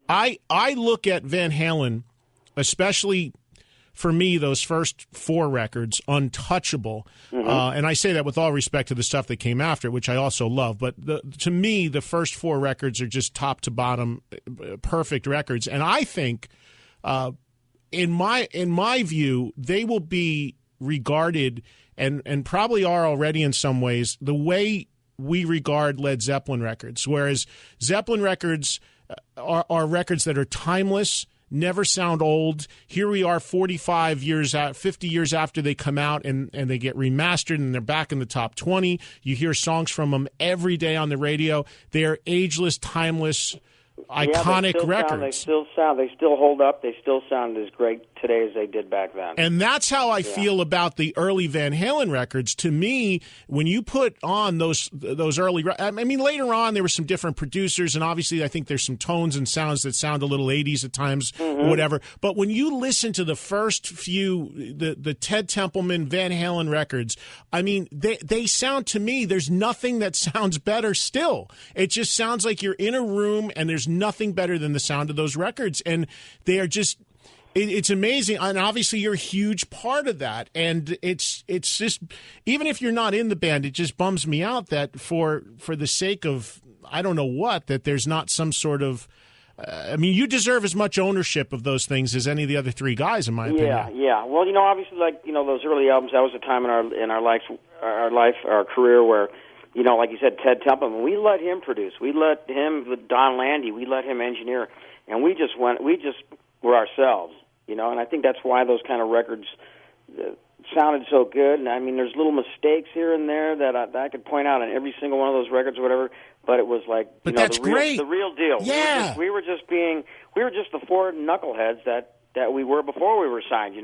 I look at Van Halen, especially for me, those first 4 records, untouchable. And I say that with all respect to the stuff that came after, which I also love. But to me, the first 4 records are just top to bottom, perfect records. And I think, in my view, they will be regarded and probably are already in some ways the way we regard Led Zeppelin records. Whereas Zeppelin records are records that are timeless, never sound old. Here we are 45 years out, 50 years after they come out and they get remastered and they're back in the top 20. You hear songs from them every day on the radio. They are ageless, timeless, iconic records. They still hold up. They still sound as great today as they did back then. And that's how I feel about the early Van Halen records. To me, when you put on those early, I mean, later on there were some different producers, and obviously I think there's some tones and sounds that sound a little 80s at times, or whatever. But when you listen to the first few, the Ted Templeman Van Halen records, I mean, they sound, to me, there's nothing that sounds better still. It just sounds like you're in a room and there's nothing better than the sound of those records. And they are just, it's amazing. And obviously you're a huge part of that. And it's just, even if you're not in the band, it just bums me out that for the sake of, I don't know what, that there's not some sort of, I mean, you deserve as much ownership of those things as any of the other 3 guys, in my opinion. Yeah. Well, obviously, those early albums, that was a time in our career where, like you said, Ted Templeman, we let him produce. We let him, with Don Landy, we let him engineer. And we just were ourselves, and I think that's why those kind of records sounded so good. And I mean, there's little mistakes here and there that I could point out on every single one of those records or whatever, but it was like, that's great. The real deal. Yeah. We were just the 4 knuckleheads that we were before we were signed,